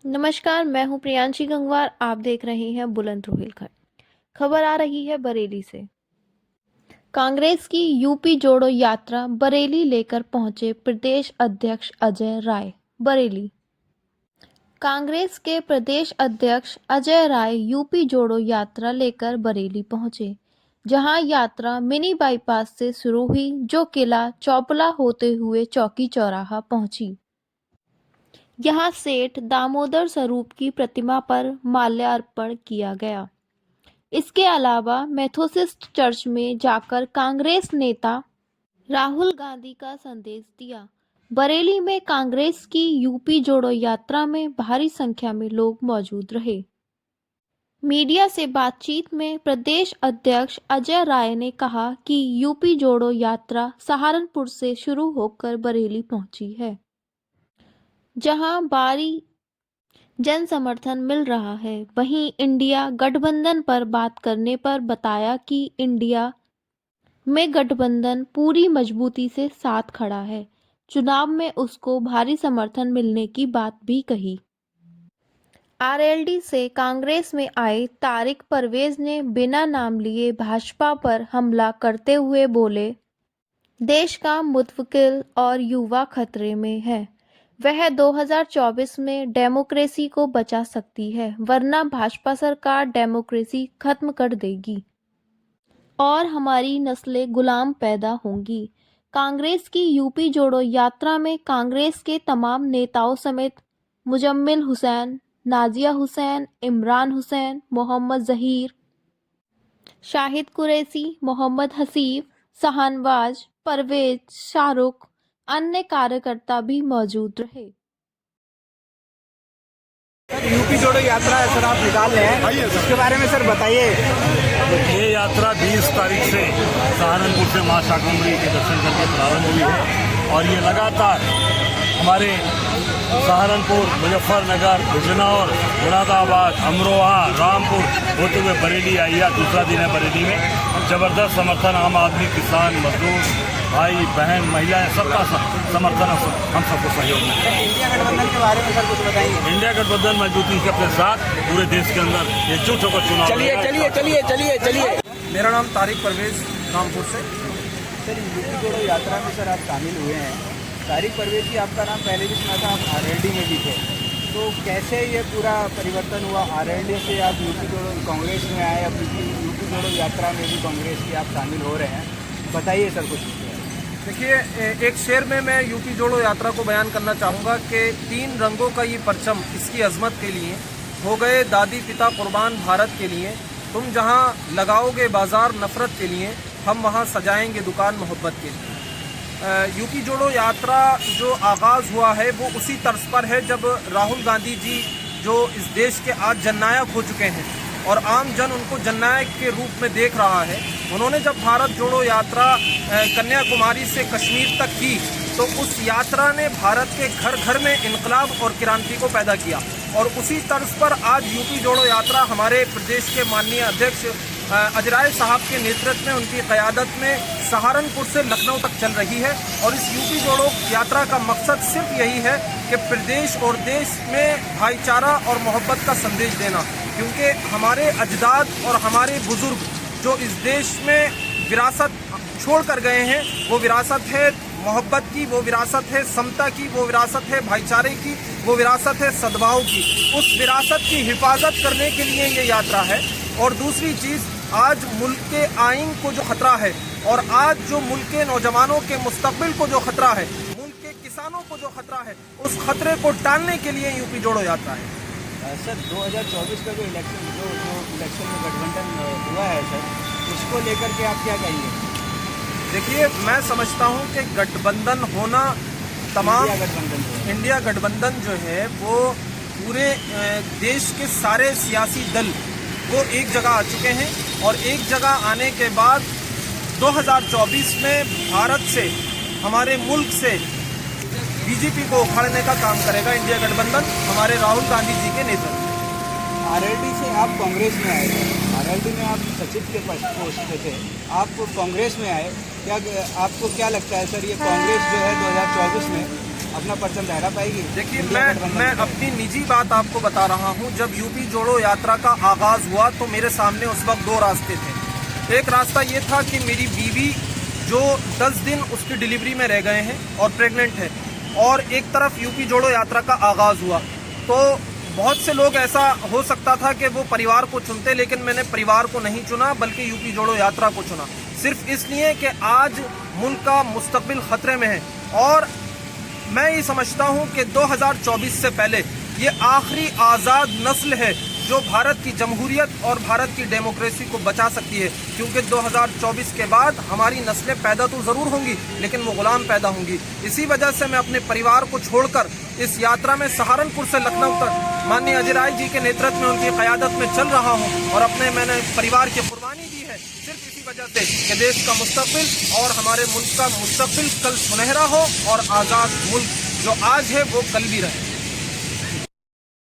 नमस्कार, मैं हूं प्रियांशी गंगवार। आप देख रहे हैं बुलंद रोहिलखंड। खबर आ रही है बरेली से। कांग्रेस की यूपी जोड़ो यात्रा बरेली लेकर पहुंचे प्रदेश अध्यक्ष अजय राय। बरेली। कांग्रेस के प्रदेश अध्यक्ष अजय राय यूपी जोड़ो यात्रा लेकर बरेली पहुंचे, जहां यात्रा मिनी बाईपास से शुरू हुई, जो किला चौपला होते हुए चौकी चौराहा पहुंची। यहां सेठ दामोदर स्वरूप की प्रतिमा पर माल्यार्पण किया गया। इसके अलावा मेथोडिस्ट चर्च में जाकर कांग्रेस नेता राहुल गांधी का संदेश दिया। बरेली में कांग्रेस की यूपी जोड़ो यात्रा में भारी संख्या में लोग मौजूद रहे। मीडिया से बातचीत में प्रदेश अध्यक्ष अजय राय ने कहा कि यूपी जोड़ो यात्रा सहारनपुर से शुरू होकर बरेली पहुंची है, जहां भारी जन समर्थन मिल रहा है। वहीं इंडिया गठबंधन पर बात करने पर बताया कि इंडिया में गठबंधन पूरी मजबूती से साथ खड़ा है। चुनाव में उसको भारी समर्थन मिलने की बात भी कही। आरएलडी से कांग्रेस में आए तारिक परवेज ने बिना नाम लिए भाजपा पर हमला करते हुए बोले, देश का मुस्तकबिल और युवा खतरे में है। वह 2024 में डेमोक्रेसी को बचा सकती है, वरना भाजपा सरकार डेमोक्रेसी खत्म कर देगी और हमारी नस्लें गुलाम पैदा होंगी। कांग्रेस की यूपी जोड़ो यात्रा में कांग्रेस के तमाम नेताओं समेत मुजम्मिल हुसैन, नाजिया हुसैन, इमरान हुसैन, मोहम्मद जहीर, शाहिद कुरैशी, मोहम्मद हसीब, शाहनवाज, परवेज, शाहरुख, अन्य कार्यकर्ता भी मौजूद रहे। यूपी जोड़ो यात्रा सर आप निकाल रहे हैं, इसके बारे में सर बताइए। ये यात्रा 20 तारीख से सहारनपुर से मां शाकंभरी के दर्शन करके प्रारंभ हुई है और ये लगातार हमारे सहारनपुर, मुजफ्फरनगर, बिजनौर, मुरादाबाद, अमरोहा, रामपुर होते हुए बरेली आई है। दूसरा दिन है बरेली में। जबरदस्त समर्थन आम आदमी, किसान, मजदूर, भाई बहन, महिलाएं, सबका समर्थन हम सबको सहयोग में। इंडिया गठबंधन के बारे में सर कुछ बताइए। इंडिया गठबंधन मजबूती के अपने साथ पूरे देश के अंदर एकजुट होकर चुनाव। चलिए। मेरा नाम तारिक परवेज, रामपुर से। सर यूपी जोड़ो यात्रा में सर आप शामिल हुए हैं। तारिक परवेज जी, आपका नाम पहले भी सुना था, आप आरएलडी में भी थे, तो कैसे ये पूरा परिवर्तन हुआ? आरएलडी से आप यूपी जोड़ो कांग्रेस में आए, अब यूपी जोड़ो यात्रा में भी कांग्रेस की आप शामिल हो रहे हैं, बताइए सर कुछ। देखिए, एक शेर में मैं यूपी जोड़ो यात्रा को बयान करना चाहूँगा कि 3 रंगों का ये परचम इसकी अजमत के लिए हो गए दादी पिता कुर्बान भारत के लिए। तुम जहाँ लगाओगे बाजार नफरत के लिए, हम वहाँ सजाएंगे दुकान मोहब्बत के लिए। यूपी जोड़ो यात्रा जो आगाज़ हुआ है वो उसी तर्ज पर है जब राहुल गांधी जी, जो इस देश के आज जननायक हो चुके हैं और आम जन उनको जननायक के रूप में देख रहा है, उन्होंने जब भारत जोड़ो यात्रा कन्याकुमारी से कश्मीर तक की, तो उस यात्रा ने भारत के घर घर में इनकलाब और क्रांति को पैदा किया। और उसी तर्ज पर आज यूपी जोड़ो यात्रा हमारे प्रदेश के माननीय अध्यक्ष अजय राय साहब के नेतृत्व में, उनकी क़यादत में सहारनपुर से लखनऊ तक चल रही है। और इस यूपी जोड़ो यात्रा का मकसद सिर्फ यही है कि प्रदेश और देश में भाईचारा और मोहब्बत का संदेश देना, क्योंकि हमारे अजदाद और हमारे बुजुर्ग जो इस देश में विरासत छोड़ कर गए हैं, वो विरासत है मोहब्बत की, वो विरासत है समता की, वो विरासत है भाईचारे की, वो विरासत है सद्भाव की। उस विरासत की हिफाजत करने के लिए ये यात्रा है। और दूसरी चीज़, आज मुल्क के आइन को जो खतरा है और आज जो मुल्क के नौजवानों के मुस्तकबिल को जो खतरा है, मुल्क के किसानों को जो खतरा है, उस खतरे को टालने के लिए यूपी जोड़ो यात्रा है। सर 2024 का जो इलेक्शन में गठबंधन हुआ है सर, उसको लेकर के आप क्या कहेंगे? देखिए, मैं समझता हूं कि गठबंधन होना तमाम इंडिया गठबंधन जो है वो पूरे देश के सारे सियासी दल वो एक जगह आ चुके हैं और एक जगह आने के बाद 2024 में भारत से, हमारे मुल्क से बीजेपी को उखाड़ने का काम करेगा इंडिया गठबंधन हमारे राहुल गांधी जी के नेतृत्व में। आरएलडी से आप कांग्रेस में आए, आरएलडी में आप सचिव के पोस्ट पे थे, आप कांग्रेस में आए, क्या आपको क्या लगता है सर, ये कांग्रेस जो है 2024 में अपना परचम लहरा पाएगी? देखिए, इंडिया मैं गठबंधन की अपनी निजी बात आपको बता रहा हूँ। जब यूपी जोड़ो यात्रा का आगाज हुआ तो मेरे सामने उस वक्त दो रास्ते थे। एक रास्ता ये था कि मेरी बीवी जो 10 दिन उसकी डिलीवरी में रह गए हैं और प्रेग्नेंट है, और एक तरफ यूपी जोड़ो यात्रा का आगाज हुआ। तो बहुत से लोग, ऐसा हो सकता था कि वो परिवार को चुनते, लेकिन मैंने परिवार को नहीं चुना बल्कि यूपी जोड़ो यात्रा को चुना, सिर्फ इसलिए कि आज मुल्क का मुस्तकबिल खतरे में है। और मैं ये समझता हूँ कि 2024 से पहले ये आखिरी आज़ाद नस्ल है जो भारत की जमहूरियत और भारत की डेमोक्रेसी को बचा सकती है, क्योंकि 2024 के बाद हमारी नस्लें पैदा तो ज़रूर होंगी लेकिन वो गुलाम पैदा होंगी। इसी वजह से मैं अपने परिवार को छोड़कर इस यात्रा में सहारनपुर से लखनऊ तक माननीय अजय राय जी के नेतृत्व में, उनकी क़यादत में चल रहा हूँ, और मैंने परिवार की कुर्बानी दी है सिर्फ इसी वजह से कि देश का मुस्तकबिल और हमारे मुल्क का मुस्तकबिल कल सुनहरा हो और आज़ाद मुल्क जो आज है वो कल भी रहे।